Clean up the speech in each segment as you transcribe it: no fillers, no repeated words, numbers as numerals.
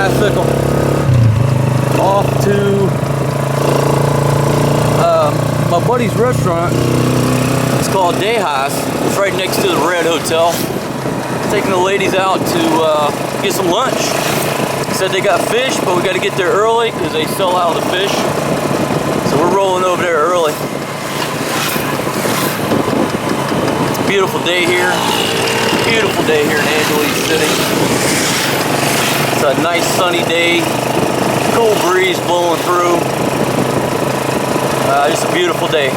bicycle off to my buddy's restaurant. It's called Dejas. It's right next to the Red Hotel. Taking the ladies out to get some lunch. Said they got fish, but we got to get there early because they sell out of the fish. So we're rolling over there early. It's a beautiful day here. Beautiful day here in Angeles City. It's a nice sunny day. Cool breeze blowing through. Just a beautiful day.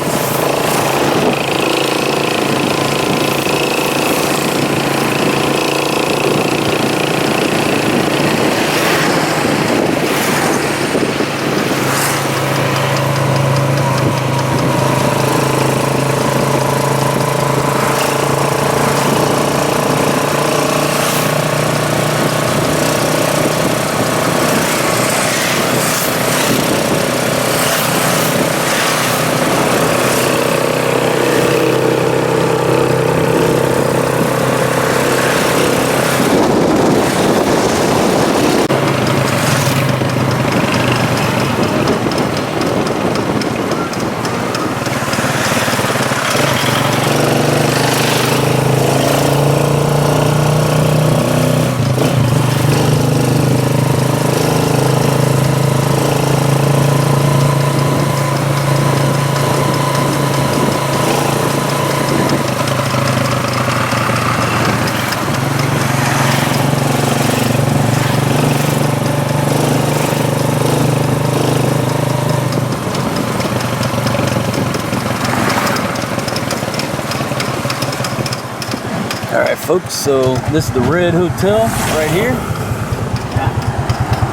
Alright folks, so this is the Red Hotel right here.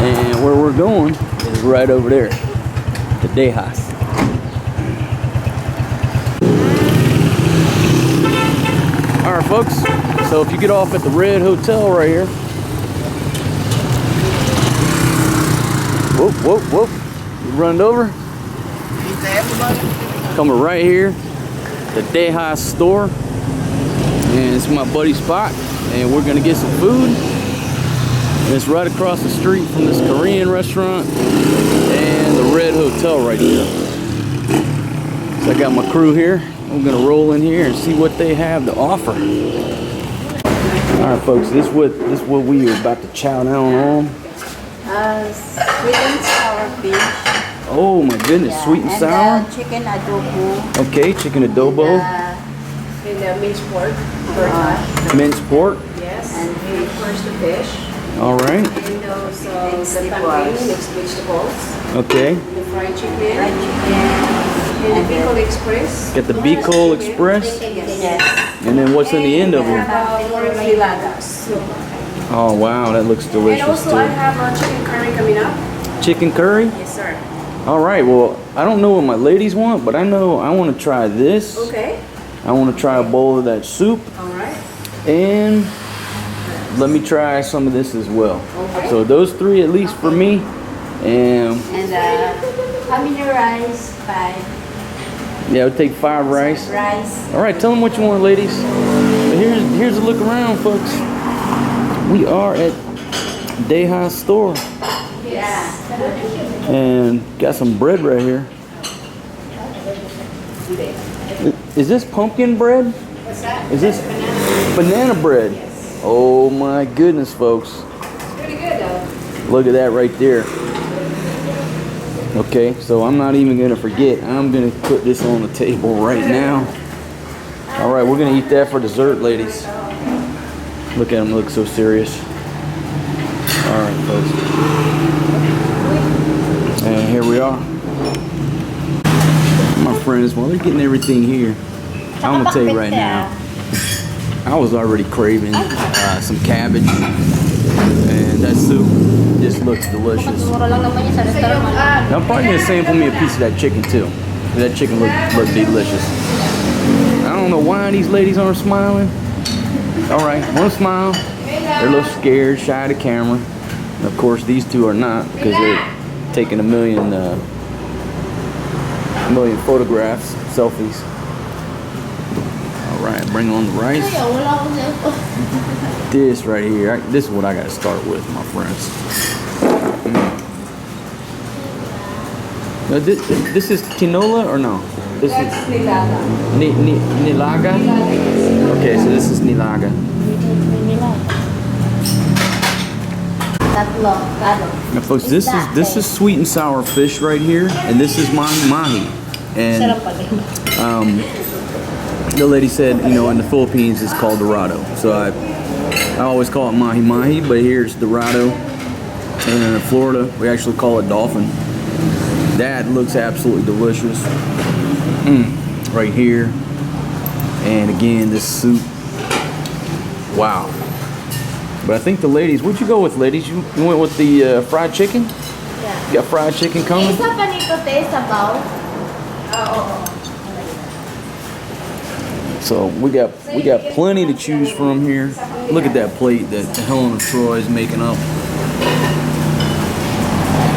And where we're going is right over there, the Dejas. Alright folks, so if you get off at the Red Hotel right here. Whoop, whoop, whoop. You run it over. Coming right here, the Dejas Store. And it's my buddy's spot, and we're gonna get some food. And it's right across the street from this Korean restaurant and the Red Hotel right here. So I got my crew here. I'm gonna roll in here and see what they have to offer. All right, folks, this is what we are about to chow down on. Sweet and sour fish. Oh my goodness, yeah. Sweet and sour. Chicken adobo. Okay, chicken adobo. And minced pork. Minced pork. Yes. And of course the fish. All right. And also the plantain mixed vegetables. Okay. The fried chicken. And the Bicol Express. Get the Bicol Express. Yes. And then what's in the end of them? Oh wow, that looks delicious. And also too. I have a chicken curry coming up. Chicken curry? Yes, sir. All right. Well, I don't know what my ladies want, but I know I want to try this. Okay. I want to try a bowl of that soup. All right. And let me try some of this as well. Okay. So those three at least for me. And how many rice? 5. Yeah, I'll take 5 rice. Rice. All right, tell them what you want, ladies. But here's a look around, folks. We are at Dejas Store. Yeah. And got some bread right here. Is this pumpkin bread? What's that? Is this banana bread? Yes. Oh my goodness, folks. It's pretty good though. Look at that right there. Okay, so I'm not even gonna forget. I'm gonna put this on the table right now. All right, we're gonna eat that for dessert, ladies. Look at them, look so serious. All right, folks. And here we are. My friends, while they're getting everything here, I'm gonna tell you right now, I was already craving some cabbage, and that soup just looks delicious. I'm probably gonna sample me a piece of that chicken too. That chicken looked delicious. I don't know why these ladies aren't smiling. All right, one smile. They're a little scared, shy of the camera. And of course, these two are not because they're taking a million photographs, selfies. All right, bring on the rice. This right here, this is what I gotta start with, my friends. Now, this is tinola or no? This That's is nilaga. nilaga? Nilaga, yes. Okay, so this is nilaga. Tatlo. Kano? Now folks, this is sweet and sour fish right here, and this is mahi mahi. And the lady said, you know, in the Philippines it's called Dorado. So I always call it Mahi Mahi, but here's Dorado. And in Florida, we actually call it dolphin. That looks absolutely delicious. Right here. And again, this soup. Wow. But I think the ladies, what'd you go with, ladies? You went with the fried chicken? Yeah. You got fried chicken coming? Isa pa nito taste sabaw. Oo. So we got plenty to choose from here. Look at that plate that Helen of Troy is making up.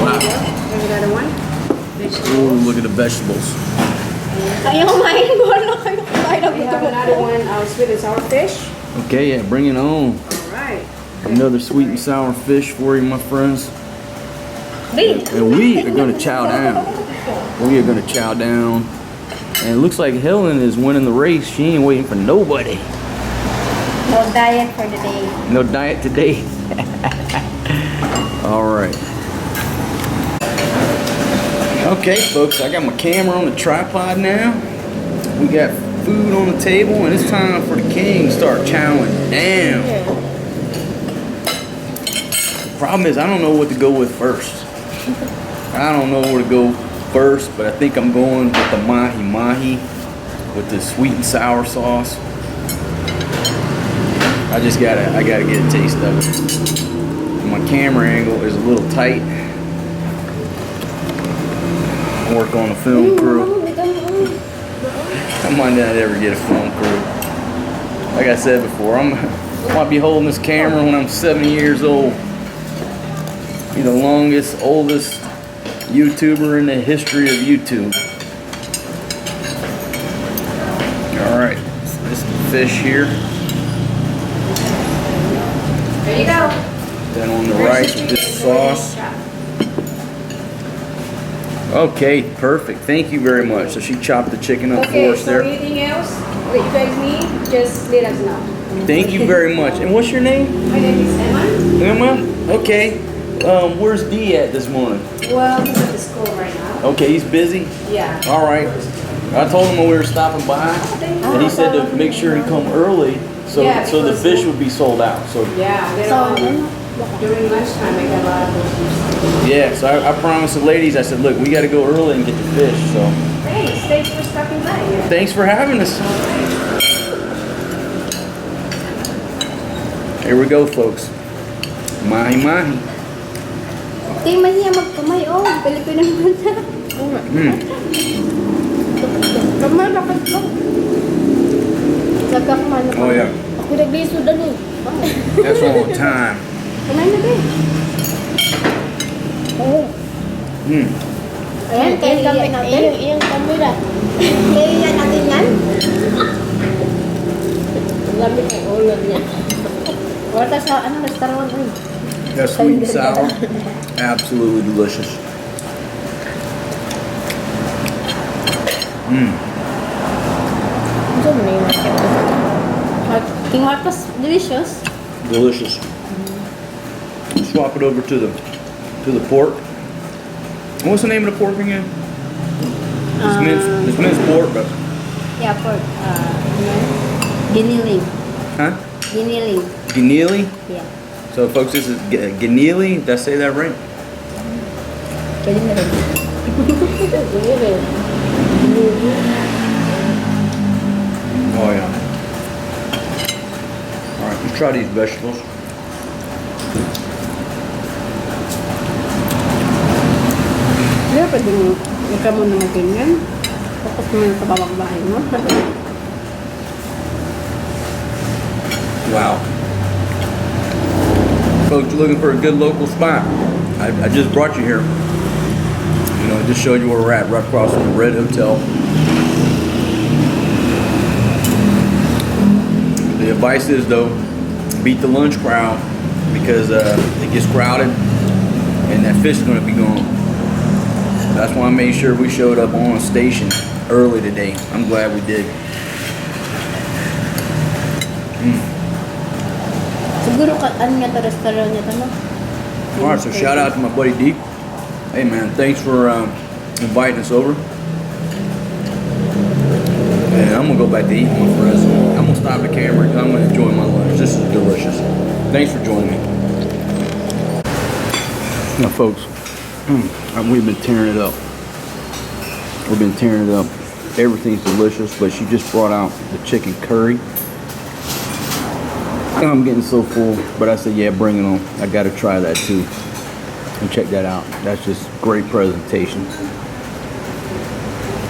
Wow. Another one? Ooh, look at the vegetables. Kayo kumain mo na kayo kumain na We have another one, sweet and sour fish. Okay, yeah, bring it on. All right. Another sweet and sour fish for you, my friends. And we are gonna chow down. We are gonna chow down. And it looks like Helen is winning the race. She ain't waiting for nobody. No diet for the day. No diet today. All right. Okay, folks, I got my camera on the tripod now. We got food on the table, and it's time for the king to start chowing down. The problem is I don't know what to go with first. I don't know where to go first, but I think I'm going with the Mahi Mahi with the sweet and sour sauce. I gotta get a taste of it. My camera angle is a little tight. Work on a film crew. I might not ever get a film crew. Like I said before, I might be holding this camera when I'm 70 years old. Be the longest, oldest YouTuber in the history of YouTube. All right, this fish here. There you go. Then on the right, this sauce. Okay, perfect. Thank you very much. So she chopped the chicken up Okay, for us so there. anything else that you guys need, just let us know. Thank you very much. And what's your name? My name is Emma. Emma? Okay. Where's D at this morning? Well, he's at the school right now. Okay, he's busy? Yeah. All right. I told him when we were stopping by, and he said to make sure he come early so Yeah, so the because- fish would be sold out. So Yeah, later on, during lunchtime, I got a lot of those. yeah, so I promised the ladies, I said, look, we got to go early and get the fish. So Thanks for stopping by here. thanks for having us. Here we go, folks. Mahi Mahi. Di mahiya magkamay. Oh, Filipino naman siya. Kamay, bakit ko? Nagkakamay na Oh yeah, Ako nagbiso doon eh. that's all the time. Kamay na din. Oo. Ayan, kaya kami natin. Iyang kamera. Kaya natin yan. Lamig ang ulo niya. Wala sa restaurant rin. That's sweet and sour. Absolutely delicious. So, may King Hot was delicious. Delicious. Swap it over to the pork. What's the name of the pork again? It's minced pork, but Yeah, pork. Giniling. huh? Giniling. Guinea. Yeah. So, folks, this is Guinea. Did I say that right? Pwede na rin. Giniling. Oh yeah. All right, let's try these vegetables. Kaya pwede mo, huwag ka muna mag-ganyan. Focus mo na sa bawang bahay mo. Wow. Folks, you're looking for a good local spot. I just brought you here. You know, I just showed you where we're at, right across from the Red Hotel. The advice is, though, beat the lunch crowd because it gets crowded and that fish is going to be gone. That's why I made sure we showed up on station early today. I'm glad we did. Siguro ano niya to, restaurant niya to, no? Alright, so shout out to my buddy D. Hey man, thanks for inviting us over. And I'm gonna go back to eat with my friends. I'm gonna stop the camera because I'm gonna enjoy my lunch. This is delicious. Thanks for joining me. Now folks, we've been tearing it up. We've been tearing it up. Everything's delicious, but she just brought out the chicken curry. And I'm getting so full, but I said, yeah, bring it on. I gotta try that too. And check that out. That's just great presentation.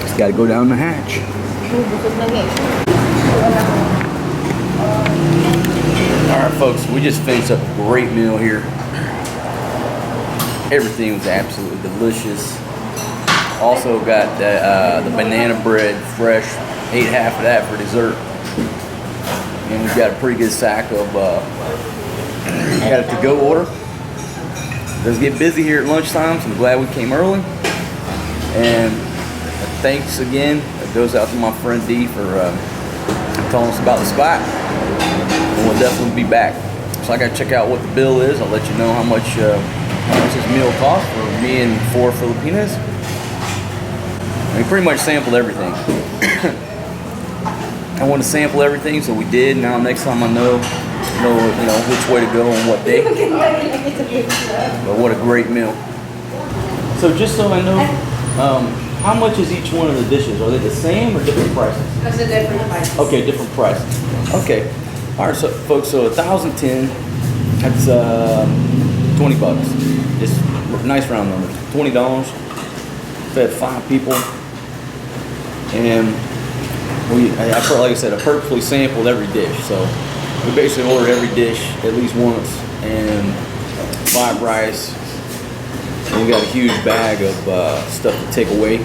Just gotta go down the hatch. Alright folks, we just finished up a great meal here. Everything was absolutely delicious. Also got the banana bread fresh. Ate half of that for dessert. And we've got a pretty good sack of, got a to-go order. It does get busy here at lunchtime, so I'm glad we came early. And thanks again. It goes out to my friend D for telling us about the spot. And we'll definitely be back. So I gotta check out what the bill is. I'll let you know how much this meal costs for me and 4 Filipinos. We pretty much sampled everything. I wanted to sample everything, so we did. Now next time I know which way to go on what day. But what a great meal. So just so I know, how much is each one of the dishes? Are they the same or different prices? Kasi different prices. Okay, different prices. Okay. All right, so folks, so 1,010. That's $20. Just nice round numbers. $20. Fed 5 people, and like I said, I purposely sampled every dish. So we basically ordered every dish at least once, and 5 rice. And we got a huge bag of stuff to take away.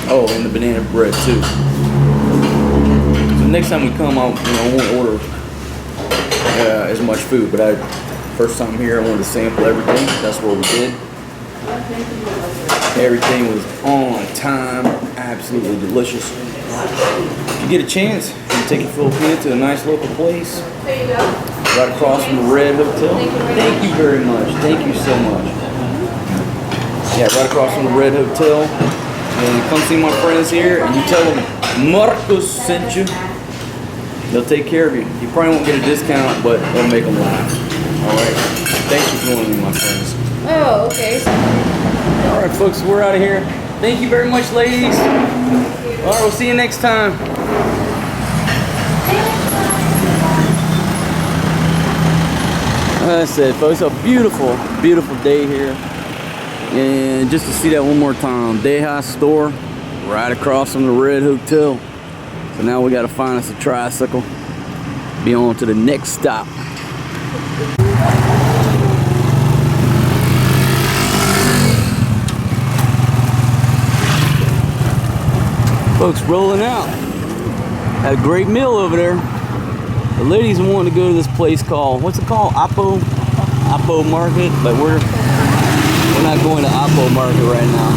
Oh, and the banana bread too. So next time we come, I won't order as much food. But first time here, I wanted to sample everything. That's what we did. Everything was on time, absolutely delicious. If you get a chance, you can take your Filipino to a nice local place right across from the Red Hotel. Thank you very much. Thank you so much. Yeah, right across from the Red Hotel. And come see my friends here, and you tell them Marcos sent you. They'll take care of you. You probably won't get a discount, but it'll make them laugh. All right. Thanks for joining me, my friends. Oh, okay. All right, folks, we're out of here. Thank you very much, ladies. All right, we'll see you next time. Like I said, folks, a beautiful, beautiful day here. And just to see that one more time, Dejas Store, right across from the Red Hotel. So now we got to find us a tricycle. Be on to the next stop. Folks, rolling out. Had a great meal over there. The ladies wanted to go to this place called, what's it called? Apo Market, but we're not going to Apo Market right now.